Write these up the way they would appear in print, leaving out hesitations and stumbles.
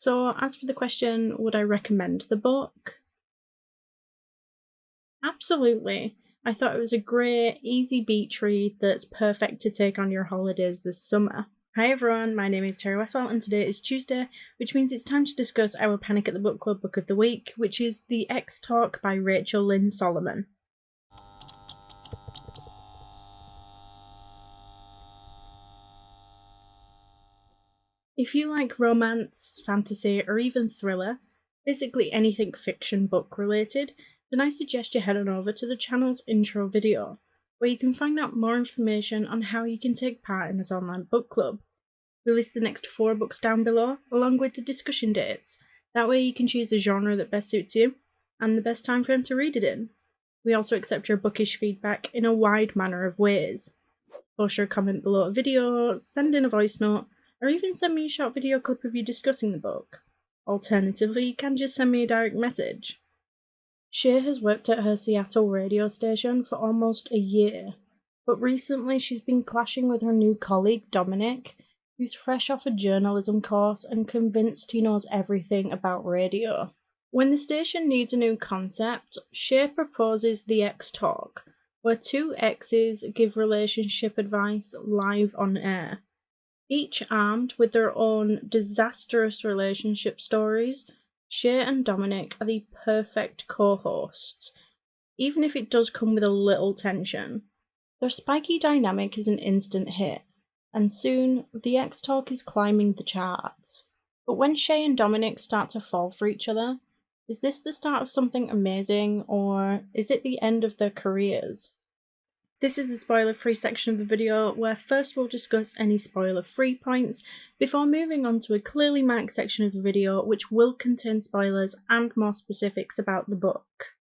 So, as for the question, would I recommend the book? Absolutely. I thought it was a great, easy beach read that's perfect to take on your holidays this summer. Hi everyone, my name is Terry Westwell and today is Tuesday, which means it's time to discuss our Panic at the Book Club book of the week, which is The X Talk by Rachel Lynn Solomon. If you like romance, fantasy, or even thriller, basically anything fiction book related, then I suggest you head on over to the channel's intro video, where you can find out more information on how you can take part in this online book club. We list the next 4 books down below, along with the discussion dates. That way you can choose a genre that best suits you, and the best time frame to read it in. We also accept your bookish feedback in a wide manner of ways. Post your comment below a video, send in a voice note, or even send me a short video clip of you discussing the book. Alternatively, you can just send me a direct message. Shay has worked at her Seattle radio station for almost a year, but recently she's been clashing with her new colleague Dominic, who's fresh off a journalism course and convinced he knows everything about radio. When the station needs a new concept, Shay proposes The X Talk, where 2 exes give relationship advice live on air. Each armed with their own disastrous relationship stories, Shay and Dominic are the perfect co-hosts, even if it does come with a little tension. Their spiky dynamic is an instant hit, and soon The X Talk is climbing the charts. But when Shay and Dominic start to fall for each other, is this the start of something amazing, or is it the end of their careers? This is the spoiler-free section of the video, where first we'll discuss any spoiler-free points, before moving on to a clearly marked section of the video which will contain spoilers and more specifics about the book.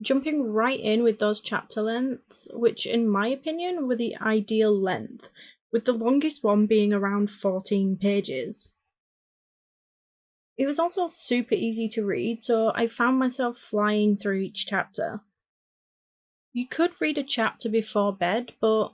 Jumping right in with those chapter lengths, which in my opinion were the ideal length, with the longest one being around 14 pages. It was also super easy to read, so I found myself flying through each chapter. You could read a chapter before bed, but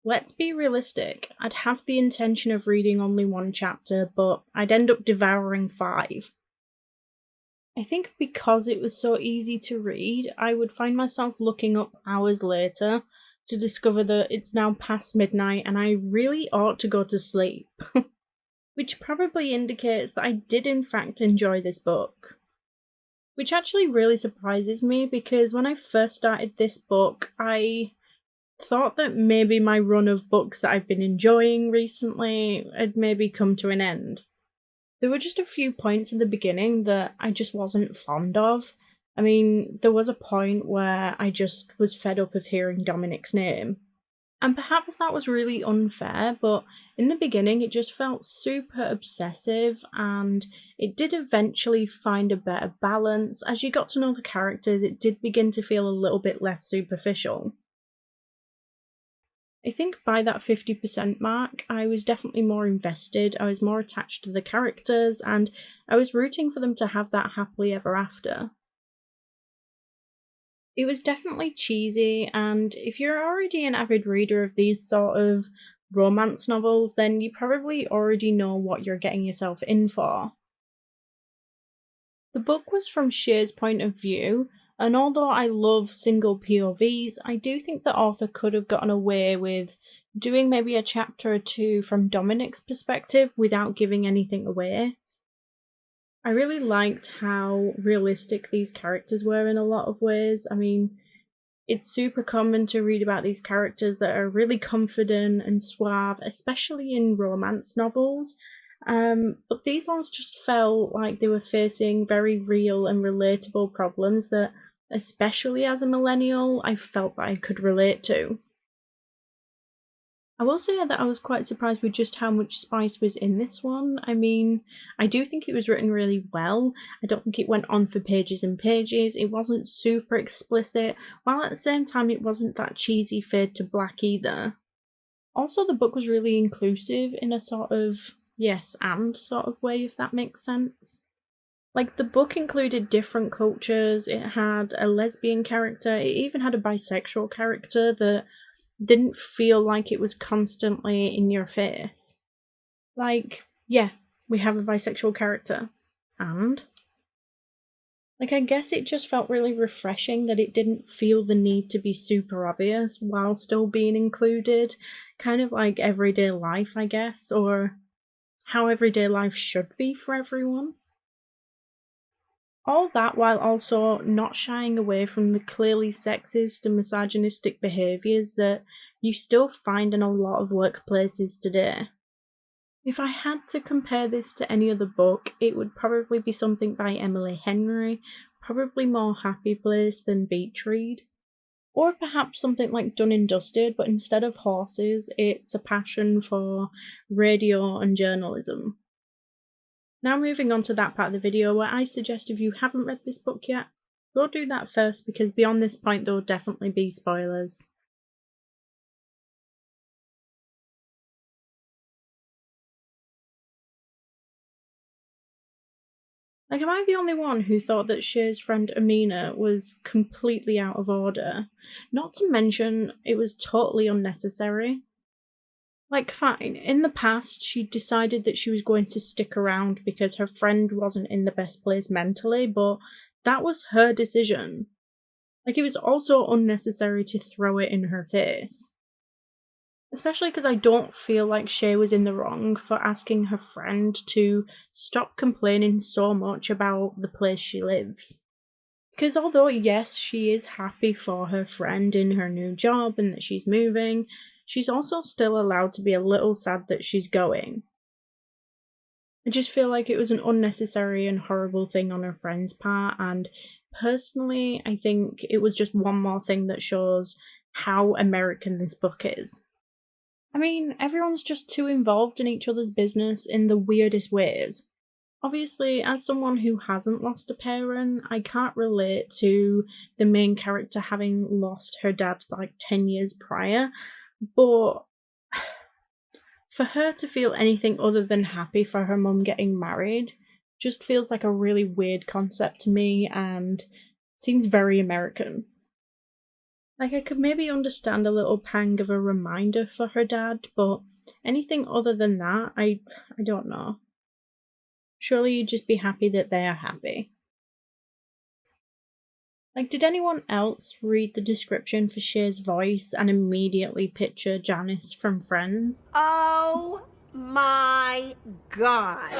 let's be realistic. I'd have the intention of reading only 1 chapter, but I'd end up devouring 5. I think because it was so easy to read, I would find myself looking up hours later to discover that it's now past midnight and I really ought to go to sleep. Which probably indicates that I did in fact enjoy this book. Which actually really surprises me, because when I first started this book, I thought that maybe my run of books that I've been enjoying recently had maybe come to an end. There were just a few points in the beginning that I just wasn't fond of. I mean, there was a point where I just was fed up of hearing Dominic's name. And perhaps that was really unfair, but in the beginning it just felt super obsessive, and it did eventually find a better balance. As you got to know the characters, it did begin to feel a little bit less superficial. I think by that 50% mark, I was definitely more invested, I was more attached to the characters, and I was rooting for them to have that happily ever after. It was definitely cheesy, and if you're already an avid reader of these sort of romance novels, then you probably already know what you're getting yourself in for. The book was from Shay's point of view, and although I love single POVs, I do think the author could have gotten away with doing maybe a chapter or 2 from Dominic's perspective without giving anything away. I really liked how realistic these characters were in a lot of ways. I mean, it's super common to read about these characters that are really confident and suave, especially in romance novels. But these ones just felt like they were facing very real and relatable problems that, especially as a millennial, I felt that I could relate to. I will say that I was quite surprised with just how much spice was in this one. I mean, I do think it was written really well. I don't think it went on for pages and pages. It wasn't super explicit, while at the same time it wasn't that cheesy fade to black either. Also, the book was really inclusive in a sort of yes and sort of way, if that makes sense. Like, the book included different cultures, it had a lesbian character, it even had a bisexual character that didn't feel like it was constantly in your face. Like, yeah, we have a bisexual character. And I guess it just felt really refreshing that it didn't feel the need to be super obvious while still being included. Kind of like everyday life, I guess, or how everyday life should be for everyone. All that while also not shying away from the clearly sexist and misogynistic behaviours that you still find in a lot of workplaces today. If I had to compare this to any other book, it would probably be something by Emily Henry, probably more Happy Place than Beach Read. Or perhaps something like Done and Dusted, but instead of horses, it's a passion for radio and journalism. Now moving on to that part of the video where I suggest if you haven't read this book yet, go do that first because beyond this point there will definitely be spoilers. Am I the only one who thought that Shay's friend Amina was completely out of order? Not to mention, it was totally unnecessary. Fine, in the past, she decided that she was going to stick around because her friend wasn't in the best place mentally, but that was her decision. It was also unnecessary to throw it in her face. Especially because I don't feel like Shay was in the wrong for asking her friend to stop complaining so much about the place she lives. Because although, yes, she is happy for her friend in her new job and that she's moving, she's also still allowed to be a little sad that she's going. I just feel like it was an unnecessary and horrible thing on her friend's part, and personally, I think it was just one more thing that shows how American this book is. I mean, everyone's just too involved in each other's business in the weirdest ways. Obviously, as someone who hasn't lost a parent, I can't relate to the main character having lost her dad 10 years prior, but for her to feel anything other than happy for her mum getting married just feels like a really weird concept to me and seems very American. I could maybe understand a little pang of a reminder for her dad, but anything other than that, I don't know. Surely you'd just be happy that they are happy. Did anyone else read the description for Shay's voice and immediately picture Janice from Friends? Oh my god.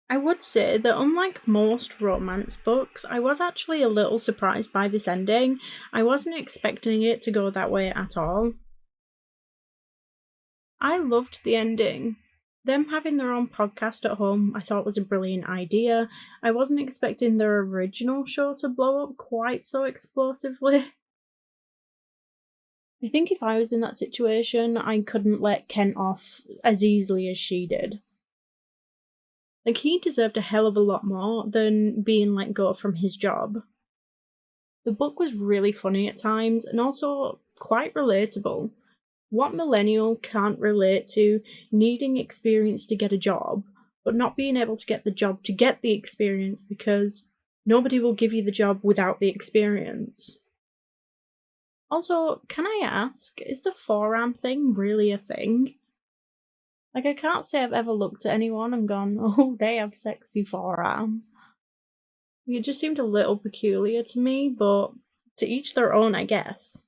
I would say that unlike most romance books, I was actually a little surprised by this ending. I wasn't expecting it to go that way at all. I loved the ending. Them having their own podcast at home I thought was a brilliant idea. I wasn't expecting their original show to blow up quite so explosively. I think if I was in that situation, I couldn't let Kent off as easily as she did. He deserved a hell of a lot more than being let go from his job. The book was really funny at times and also quite relatable. What millennial can't relate to needing experience to get a job, but not being able to get the job to get the experience because nobody will give you the job without the experience? Also, can I ask, is the forearm thing really a thing? I can't say I've ever looked at anyone and gone, oh, they have sexy forearms. It just seemed a little peculiar to me, but to each their own, I guess.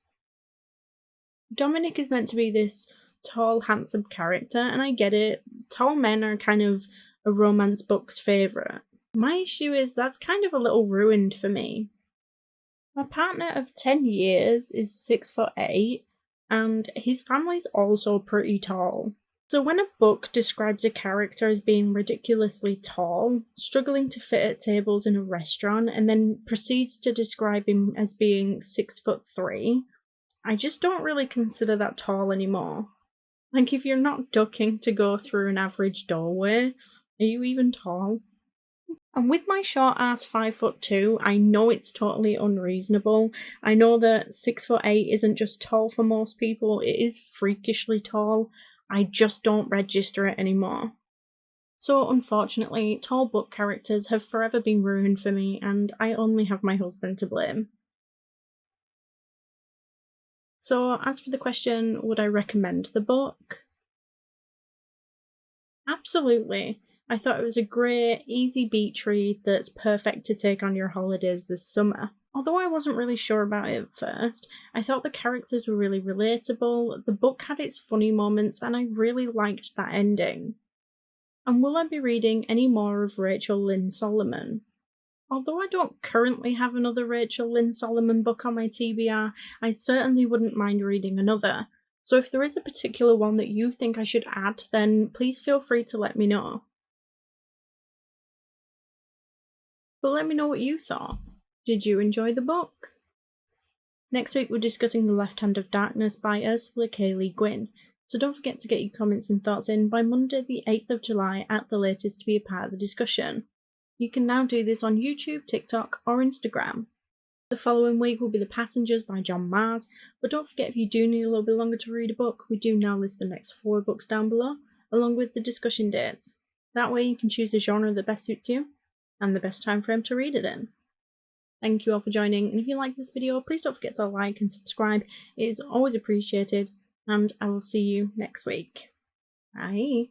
Dominic is meant to be this tall, handsome character, and I get it. Tall men are kind of a romance book's favourite. My issue is that's kind of a little ruined for me. My partner of 10 years is 6'8", and his family's also pretty tall. So when a book describes a character as being ridiculously tall, struggling to fit at tables in a restaurant, and then proceeds to describe him as being 6'3", I just don't really consider that tall anymore. If you're not ducking to go through an average doorway, are you even tall? And with my short ass 5'2", I know it's totally unreasonable. I know that 6'8" isn't just tall for most people, it is freakishly tall. I just don't register it anymore. So unfortunately, tall book characters have forever been ruined for me, and I only have my husband to blame. So as for the question, would I recommend the book? Absolutely. I thought it was a great, easy beach read that's perfect to take on your holidays this summer. Although I wasn't really sure about it at first, I thought the characters were really relatable, the book had its funny moments, and I really liked that ending. And will I be reading any more of Rachel Lynn Solomon? Although I don't currently have another Rachel Lynn Solomon book on my TBR, I certainly wouldn't mind reading another. So if there is a particular one that you think I should add, then please feel free to let me know. But let me know what you thought. Did you enjoy the book? Next week we're discussing The Left Hand of Darkness by Ursula K. Guin, so don't forget to get your comments and thoughts in by Monday the 8th of July at the latest to be a part of the discussion. You can now do this on YouTube, TikTok or Instagram. The following week will be The Passengers by John Mars, but don't forget if you do need a little bit longer to read a book, we do now list the next 4 books down below, along with the discussion dates. That way you can choose a genre that best suits you, and the best time frame to read it in. Thank you all for joining, and if you like this video, please don't forget to like and subscribe. It is always appreciated, and I will see you next week. Bye!